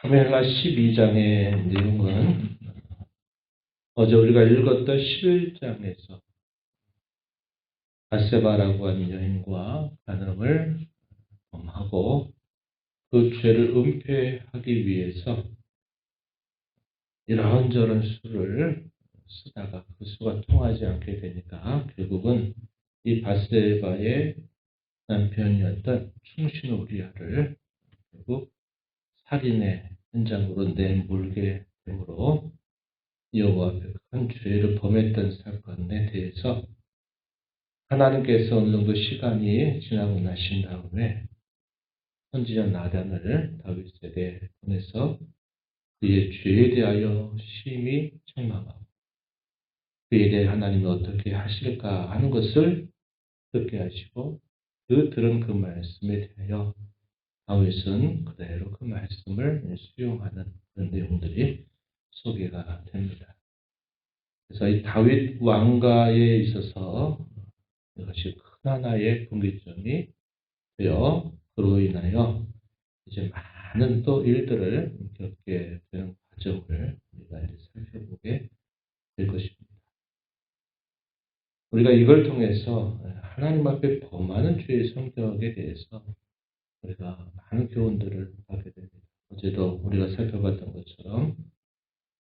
사무엘하 12장의 내용은 어제 우리가 읽었던 11장에서 바세바라고 하는 여인과 간음을 범하고 그 죄를 은폐하기 위해서 이런저런 수를 쓰다가 그 수가 통하지 않게 되니까 결국은 이 바세바의 남편이었던 충신 우리아를 결국 살인의 현장으로 내몰게 되므로 여호와 앞에 큰 죄를 범했던 사건에 대해서 하나님께서 어느 정도 시간이 지나고 나신 다음에 선지자 나단을 다윗에게 보내서 그의 죄에 대하여 심히 책망하고 그에 대해 하나님이 어떻게 하실까 하는 것을 듣게 하시고 그 들은 그 말씀에 대하여 다윗은 그대로 그 말씀을 수용하는 그런 내용들이 소개가 됩니다. 그래서 이 다윗 왕가에 있어서 이것이 큰 하나의 분기점이 되어 그로 인하여 이제 많은 또 일들을 겪게 되는 과정을 우리가 이제 살펴보게 될 것입니다. 우리가 이걸 통해서 하나님 앞에 범하는 죄의 성격에 대해서 우리가 많은 교훈들을 받게 됩니다. 어제도 우리가 살펴봤던 것처럼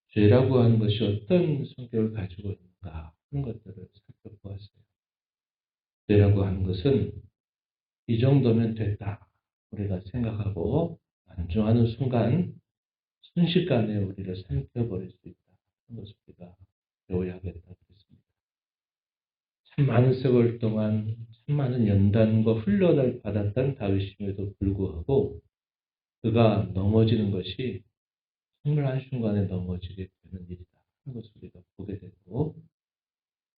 죄라고 하는 것이 어떤 성격을 가지고 있는가 하는 것들을 살펴보았어요. 죄라고 하는 것은 이 정도면 됐다. 우리가 생각하고 만족하는 순간 순식간에 우리를 삼켜버릴 수 있다. 하는 것을 우리가 배워야 하겠다. 그랬습니다. 참 많은 세월 동안 참 많은 연단과 훈련을 받았던 다윗임에도 불구하고 그가 넘어지는 것이 정말 한순간에 넘어지게 되는 일이다. 하는 것을 우리가 보게 되고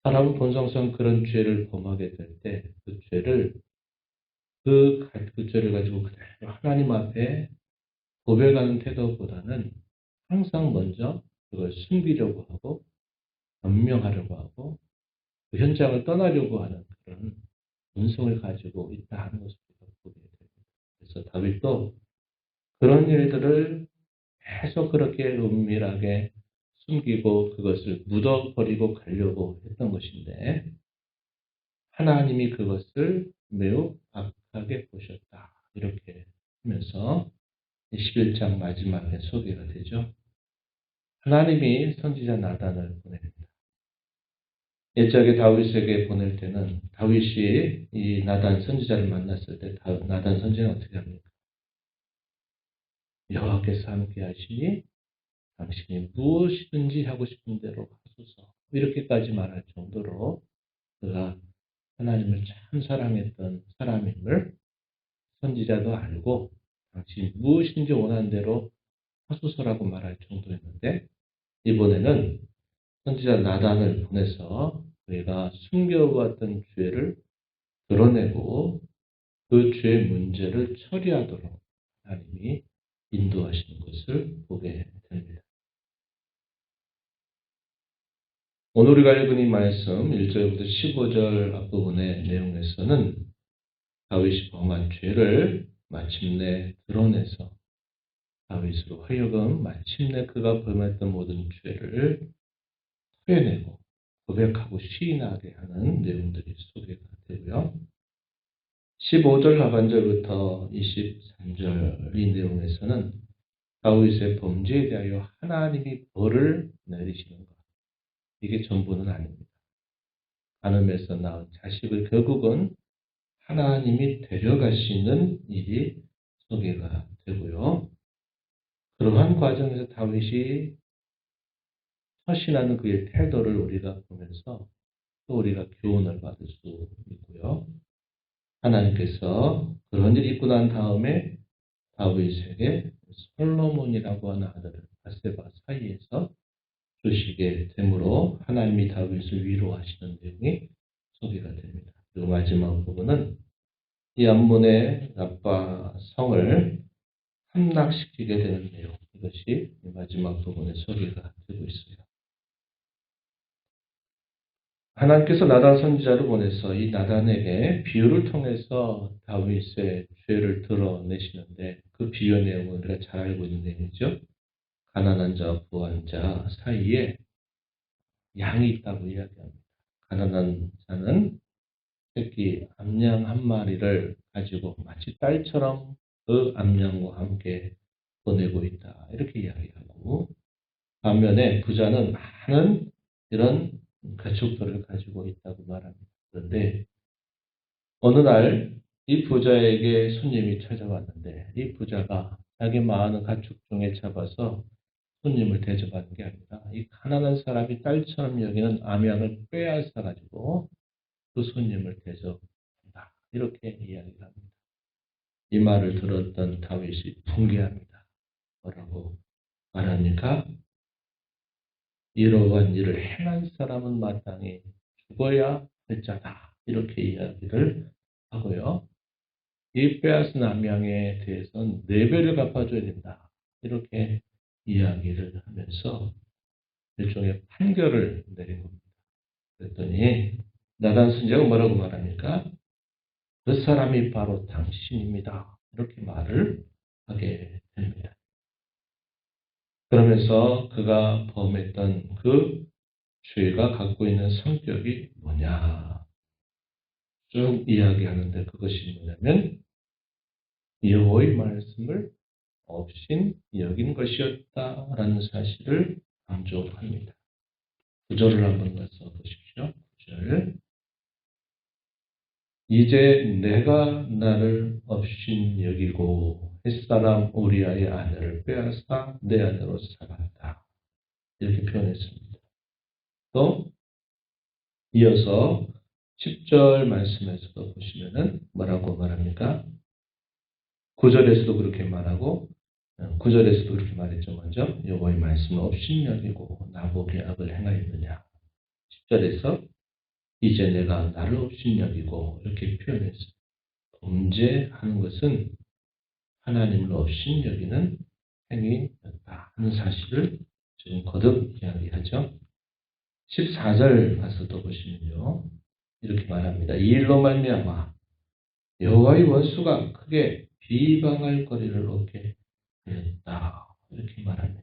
사람은 본성상 그런 죄를 범하게 될 때 그 죄를 그 죄를 가지고 그대로 하나님 앞에 고백하는 태도보다는 항상 먼저 그걸 숨기려고 하고 변명하려고 하고 그 현장을 떠나려고 하는 그런 본성을 가지고 있다 하는 것을 우리가 보게 됩니다. 그래서 다윗도 그런 일들을 계속 그렇게 은밀하게 숨기고 그것을 묻어버리고 가려고 했던 것인데 하나님이 그것을 매우 악하게 보셨다. 이렇게 하면서 11장 마지막에 소개가 되죠. 하나님이 선지자 나단을 보냅니다. 옛적에 다윗에게 보낼 때는 다윗이 이 나단 선지자를 만났을 때 나단 선지자는 어떻게 합니까? 여호와께서 함께 하시니 당신이 무엇이든지 하고 싶은 대로 하소서. 이렇게까지 말할 정도로 그가 하나님을 참 사랑했던 사람임을 선지자도 알고 당신이 무엇인지 원하는 대로 하소서라고 말할 정도였는데 이번에는 선지자 나단을 보내서 그가 숨겨왔던 죄를 드러내고 그 죄의 문제를 처리하도록 하나님이 인도하시는 것을 보게 됩니다. 오늘 우리가 읽은 이 말씀 1절부터 15절 앞부분의 내용에서는 다윗이 범한 죄를 마침내 드러내서 다윗으로 하여금 마침내 그가 범했던 모든 죄를 토해내고 고백하고 시인하게 하는 내용들이 소개가 되고요. 15절 하반절부터 23절 이 내용에서는 다윗의 범죄에 대하여 하나님이 벌을 내리시는 것. 이게 전부는 아닙니다. 간음에서 낳은 자식을 결국은 하나님이 데려가시는 일이 소개가 되고요. 그러한 과정에서 다윗이 헌신하는 그의 태도를 우리가 보면서 또 우리가 교훈을 받을 수 있고요. 하나님께서 그런 일이 있고 난 다음에 다윗에게 솔로몬이라고 하는 아들을 바세바 사이에서 주시게 되므로 하나님이 다윗을 위로하시는 내용이 소개가 됩니다. 그리고 마지막 부분은 이 암몬의 아빠 성을 함락시키게 되는 내용, 이것이 마지막 부분에 소개가 되고 있어요. 하나님께서 나단 선지자를 보내서 이 나단에게 비유를 통해서 다윗의 죄를 드러내시는데 그 비유 내용은 우리가 잘 알고 있는 내용이죠. 가난한 자와 부한 자 사이에 양이 있다고 이야기합니다. 가난한 자는 새끼 암양 한 마리를 가지고 마치 딸처럼 그 암양과 함께 보내고 있다. 이렇게 이야기하고 반면에 부자는 많은 이런 가축들을 가지고 있다고 말합니다. 그런데 어느 날 이 부자에게 손님이 찾아왔는데 이 부자가 자기 많은 가축 중에 잡아서 손님을 대접하는 게 아니라 이 가난한 사람이 딸처럼 여기는 암양을 빼앗아 가지고 그 손님을 대접한다. 이렇게 이야기를 합니다. 이 말을 들었던 다윗이 분개합니다. 뭐라고 말합니까? 이러한 일을 행한 사람은 마땅히 죽어야 할 자다. 이렇게 이야기를 하고요. 이 빼앗은 암양에 대해서는 4배를 갚아줘야 된다. 이렇게 이야기를 하면서 일종의 판결을 내린 겁니다. 그랬더니 나단 선지자가 뭐라고 말합니까? 그 사람이 바로 당신입니다. 이렇게 말을 하게 됩니다. 그러면서 그가 범했던 그 죄가 갖고 있는 성격이 뭐냐 쭉 이야기하는데 그것이 뭐냐면 여호와의 말씀을 없인 여긴 것이었다라는 사실을 강조합니다. 구절을 한번 가서 보십시오. 구절. 이제 내가 나를 없인 여기고 햇사람 우리아의 아내를 빼앗아 내 아내로 삼았다. 이렇게 표현했습니다. 또 이어서 10절 말씀에서도 보시면은 뭐라고 말합니까? 9절에서도 그렇게 말하고 9절에서도 그렇게 말했죠. 먼저 여호와의 말씀을 없인 여기고 나보게 악을 행하였느냐. 10절에서 이제 내가 나를 없인 여기고 이렇게 표현했어요. 범죄하는 것은 하나님을 없인 여기는 행위였다 하는 사실을 지금 거듭 이야기하죠. 14절 가서 또 보시면요. 이렇게 말합니다. 이 일로 말미암아 여호와의 원수가 크게 비방할 거리를 얻게 되었다. 이렇게 말합니다.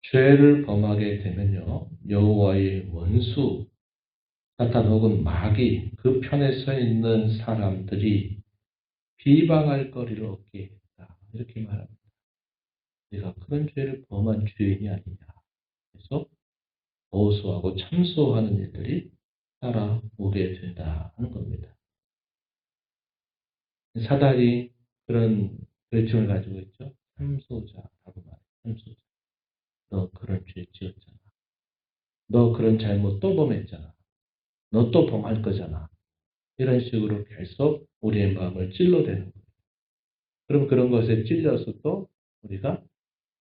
죄를 범하게 되면요. 여호와의 원수, 사탄 혹은 마귀, 그 편에 서 있는 사람들이 비방할 거리를 얻게 했다. 이렇게 말합니다. 우리가 그런 죄를 범한 죄인이 아니냐. 그래서 보수하고 참소하는 일들이 따라오게 된다는 겁니다. 사단이 그런 별칭을 가지고 있죠. 참소자라고 말해요. 참소자. 너 그런 죄 지었잖아. 너 그런 잘못 또 범했잖아. 너 또 범할 거잖아. 이런 식으로 계속 우리의 마음을 찔러대는 거예요. 그럼 그런 것에 찔려서 또 우리가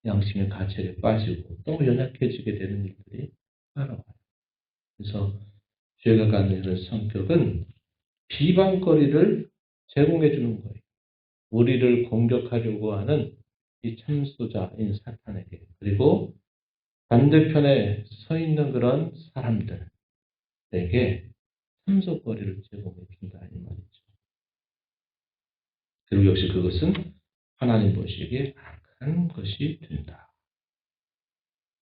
양심의 가책에 빠지고 또 연약해지게 되는 일들이 따라와요. 그래서 죄가 갖는 이런 성격은 비방거리를 제공해 주는 거예요. 우리를 공격하려고 하는 이 참소자인 사탄에게 그리고 반대편에 서 있는 그런 사람들에게 참소거리를 제공해 준다 이 말이죠. 그리고 역시 그것은 하나님 보시기에 악한 것이 된다.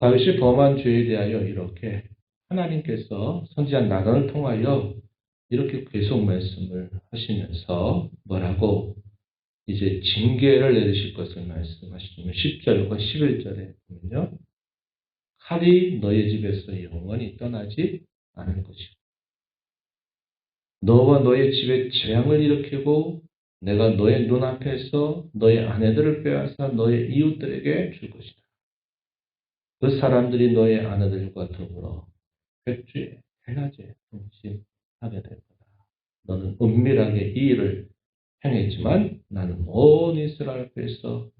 다윗이 범한 죄에 대하여 이렇게 하나님께서 선지자 나단을 통하여 이렇게 계속 말씀을 하시면서 뭐라고 이제 징계를 내리실 것을 말씀하시면 10절과 11절에 보면요. 칼이 너의 집에서 영원히 떠나지 않을 것이고 너와 너의 집에 재앙을 일으키고 내가 너의 눈앞에서 너의 아내들을 빼앗아 너의 이웃들에게 줄 것이다. 그 사람들이 너의 아내들과 더불어 백주에 대낮에 동침하게 될 거다. 너는 은밀하게 이 일을 행했지만 나는 온 이스라엘 앞에서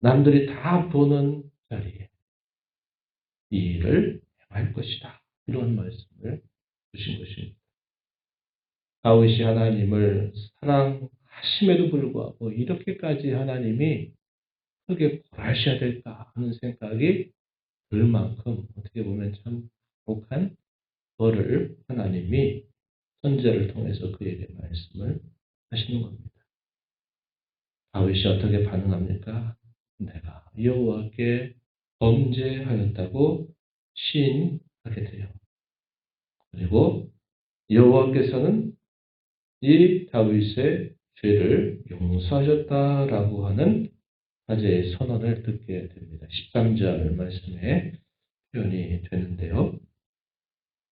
남들이 다 보는 자리에 이 일을 행할 것이다. 이런 말씀을 주신 것입니다. 다윗이 하나님을 사랑하심에도 불구하고 이렇게까지 하나님이 크게 벌하셔야 될까 하는 생각이 들 만큼 어떻게 보면 참 독한 그거를 하나님이 선지자를 통해서 그에게 말씀을 하시는 겁니다. 다윗이 어떻게 반응합니까? 내가 여호와께 범죄하였다고 시인하게 돼요. 그리고 여호와께서는 이 다윗의 죄를 용서하셨다라고 하는 화제의 선언을 듣게 됩니다. 13절 말씀에 표현이 되는데요.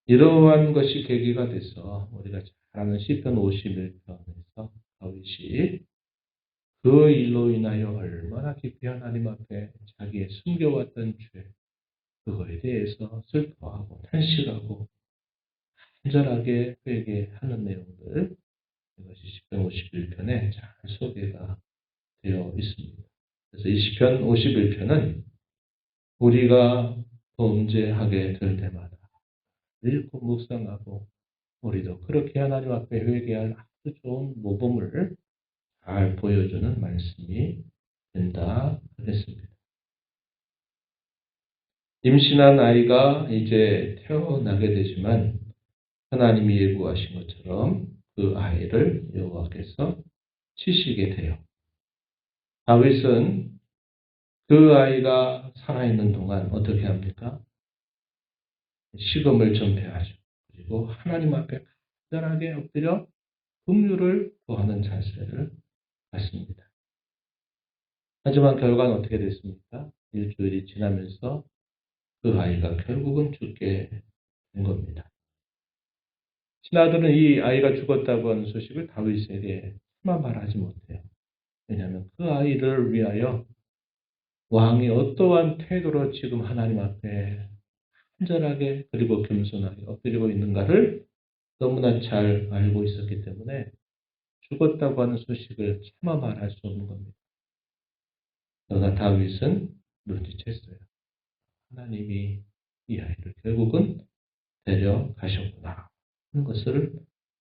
이러한 것이 계기가 돼서 우리가 잘 아는 시편 51편에서 다윗이 그 일로 인하여 얼마나 깊이 하나님 앞에 자기의 숨겨왔던 죄, 그거에 대해서 슬퍼하고 탄식하고 간절하게 회개하는 내용들, 이것이 시편 51편에 잘 소개가 되어 있습니다. 그래서 이 시편 51편은 우리가 범죄하게 될 때마다 읽고 묵상하고 우리도 그렇게 하나님 앞에 회개할 아주 좋은 모범을 잘 보여주는 말씀이 된다 하겠습니다. 임신한 아이가 이제 태어나게 되지만 하나님이 예고하신 것처럼 그 아이를 여호와께서 치시게 돼요. 다윗은 그 아이가 살아있는 동안 어떻게 합니까? 식음을 전폐하죠. 그리고 하나님 앞에 간절하게 엎드려 긍휼을 구하는 자세를 갖습니다. 하지만 결과는 어떻게 됐습니까? 일주일이 지나면서 그 아이가 결국은 죽게 된 겁니다. 신하들은 이 아이가 죽었다고 하는 소식을 다윗에게 차마 말하지 못해요. 왜냐하면 그 아이를 위하여 왕이 어떠한 태도로 지금 하나님 앞에 간절하게 그리고 겸손하게 엎드리고 있는가를 너무나 잘 알고 있었기 때문에 죽었다고 하는 소식을 차마 말할 수 없는 겁니다. 그러나 다윗은 눈치챘어요. 하나님이 이 아이를 결국은 데려가셨구나 하는 것을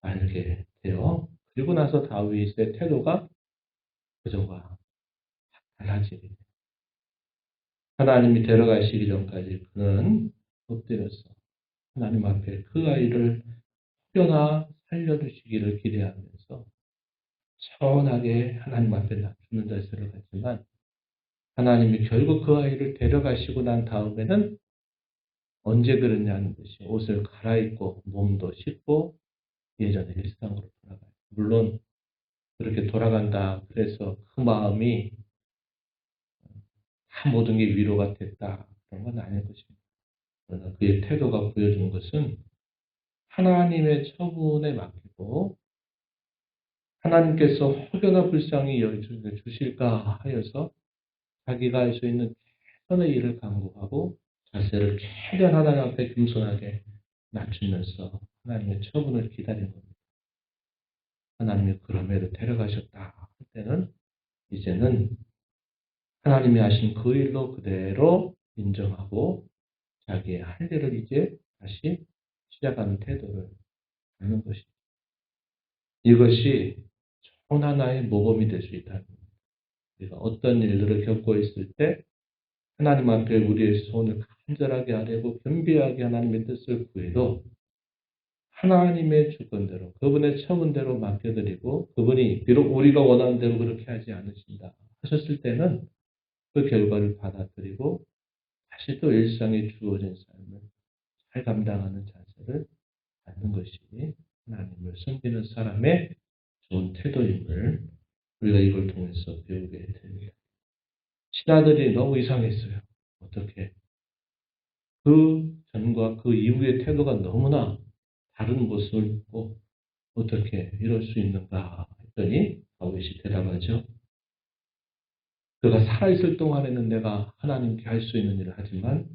알게 되어 그리고 나서 다윗의 태도가 그전과 달라지게 돼요. 하나님이 데려가시기 전까지 그는 엎드려서 하나님 앞에 그 아이를 혹여나 살려주시기를 기대하면서 차분하게 하나님 앞에 낮추는 자세를 갖지만 하나님이 결국 그 아이를 데려가시고 난 다음에는 언제 그랬냐는 듯이 옷을 갈아입고 몸도 씻고 예전의 일상으로 돌아가요. 물론 그렇게 돌아간다 그래서 그 마음이 다 모든 게 위로가 됐다 그런 건 아닐 것입니다. 그러나 그의 태도가 보여주는 것은 하나님의 처분에 맡기고 하나님께서 혹여나 불쌍히 여겨주실까 하여서 자기가 할 수 있는 최선의 일을 강구하고 자세를 최대한 하나님 앞에 겸손하게 낮추면서 하나님의 처분을 기다린 겁니다. 하나님이 그럼에도 데려가셨다 할 때는 이제는 하나님이 하신 그 일로 그대로 인정하고 자기의 할 일을 이제 다시 시작하는 태도를 갖는 것이죠. 이것이 좋은 하나의 모범이 될 수 있다는 겁니다. 우리가 어떤 일들을 겪고 있을 때 하나님 앞에 우리의 손을 간절하게 아뢰고 겸비하게 하나님의 뜻을 구해도 하나님의 주권대로 그분의 처분대로 맡겨드리고 그분이 비록 우리가 원하는 대로 그렇게 하지 않으신다 하셨을 때는 그 결과를 받아들이고 다시 또 일상에 주어진 삶을 잘 감당하는 자세를 갖는 것이 하나님을 섬기는 사람의 좋은 태도임을 우리가 이걸 통해서 배우게 됩니다. 신하들이 너무 이상했어요. 어떻게 그 전과 그 이후의 태도가 너무나 다른 모습을 보고 어떻게 이럴 수 있는가 했더니 다윗이 대답하죠. 그가 살아있을 동안에는 내가 하나님께 할 수 있는 일을 하지만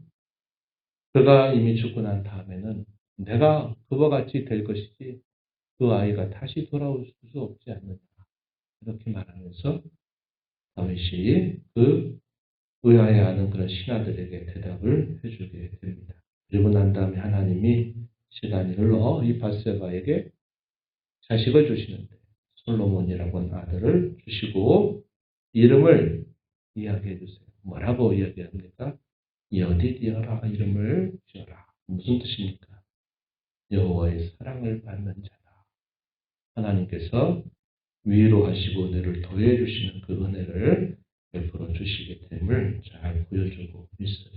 그가 이미 죽고 난 다음에는 내가 그와 같이 될 것이지 그 아이가 다시 돌아올 수 없지 않느냐 이렇게 말하면서 다윗이 그 의아해하는 그런 신하들에게 대답을 해주게 됩니다. 그리고 난 다음에 하나님이 시간이 흘러 이 밧세바에게 자식을 주시는데 솔로몬이라고 하는 아들을 주시고 이름을 이야기해 주세요. 뭐라고 이야기합니까? 여디디어라 이름을 지어라. 무슨 뜻입니까? 여호와의 사랑을 받는 자다. 하나님께서 위로하시고 은혜를 더해 주시는 그 은혜를 베풀어 주시기 됨을 잘 보여주고 있어요.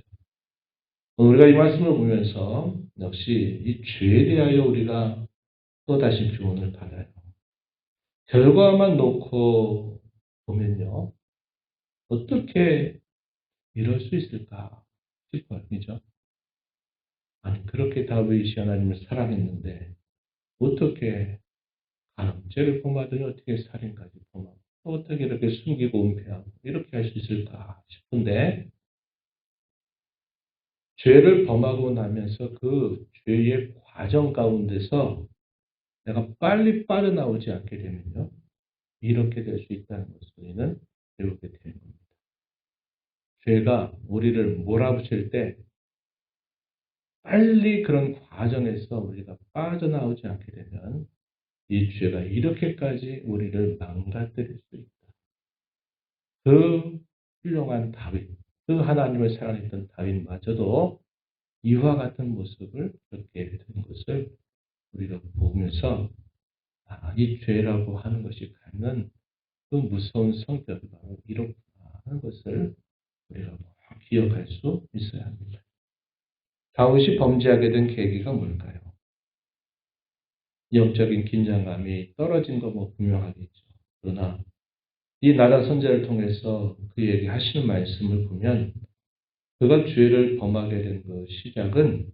우리가 이 말씀을 보면서 역시 이 죄에 대하여 우리가 또다시 교훈을 받아요. 결과만 놓고 보면요. 어떻게 이럴 수 있을까 싶어요. 그죠? 아니, 그렇게 다윗이 하나님을 사랑했는데 어떻게 죄를 범하더니 어떻게 살인까지 범하고 어떻게 이렇게 숨기고 은폐하고 이렇게 할 수 있을까 싶은데 죄를 범하고 나면서 그 죄의 과정 가운데서 내가 빨리 빠져나오지 않게 되면요. 이렇게 될 수 있다는 것을 우리는 배우게 되는 겁니다. 죄가 우리를 몰아붙일 때 빨리 그런 과정에서 우리가 빠져나오지 않게 되면 이 죄가 이렇게까지 우리를 망가뜨릴 수 있다. 그 훌륭한 다윗, 그 하나님을 사랑했던 다윗마저도 이와 같은 모습을 겪게 된 것을 우리가 보면서 이 죄라고 하는 것이 갖는 그 무서운 성격이 바로 이렇구나 하는 것을 우리가 기억할 수 있어야 합니다. 다윗이 범죄하게 된 계기가 뭘까요? 영적인 긴장감이 떨어진 거 뭐 분명하겠죠. 그러나 이 나단 선지자를 통해서 그에게 하시는 말씀을 보면 그가 죄를 범하게 된 그 시작은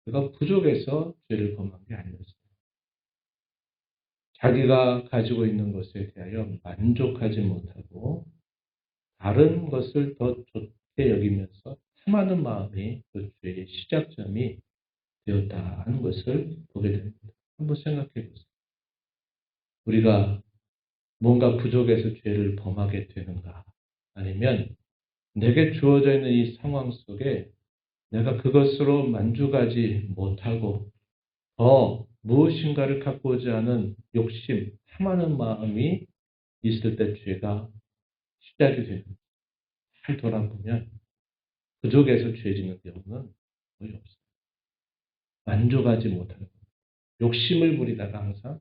그가 부족해서 죄를 범한 게 아니었어요. 자기가 가지고 있는 것에 대하여 만족하지 못하고 다른 것을 더 좋게 여기면서 탐하는 마음이 그 죄의 시작점이 되었다 하는 것을 보게 됩니다. 한번 생각해 보세요. 우리가 뭔가 부족해서 죄를 범하게 되는가? 아니면 내게 주어져 있는 이 상황 속에 내가 그것으로 만족하지 못하고 더 무엇인가를 갖고자 하는 욕심, 탐하는 마음이 있을 때 죄가 시작이 되는 거예요. 잘 돌아보면 부족해서 죄 짓는 경우는 거의 없어요. 만족하지 못하는 거예요. 욕심을 부리다가 항상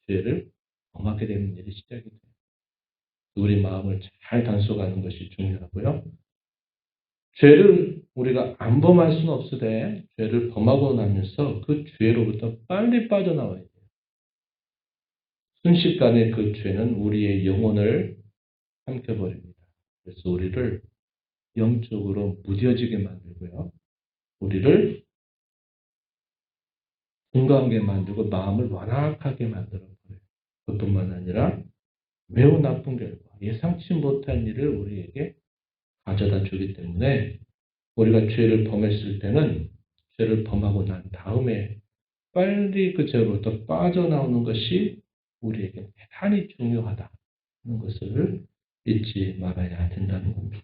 죄를 범하게 되는 일이 시작이 돼요. 우리 마음을 잘 단속하는 것이 중요하고요. 죄를 우리가 안 범할 수는 없으되 죄를 범하고 나면서 그 죄로부터 빨리 빠져나와야 돼요. 순식간에 그 죄는 우리의 영혼을 삼켜버립니다. 그래서 우리를 영적으로 무뎌지게 만들고요. 우리를 공감하게 만들고 마음을 완악하게 만들어버려요. 그뿐만 아니라 매우 나쁜 결과, 예상치 못한 일을 우리에게 가져다 주기 때문에 우리가 죄를 범했을 때는 죄를 범하고 난 다음에 빨리 그 죄로부터 빠져나오는 것이 우리에게 대단히 중요하다는 것을 잊지 말아야 된다는 겁니다.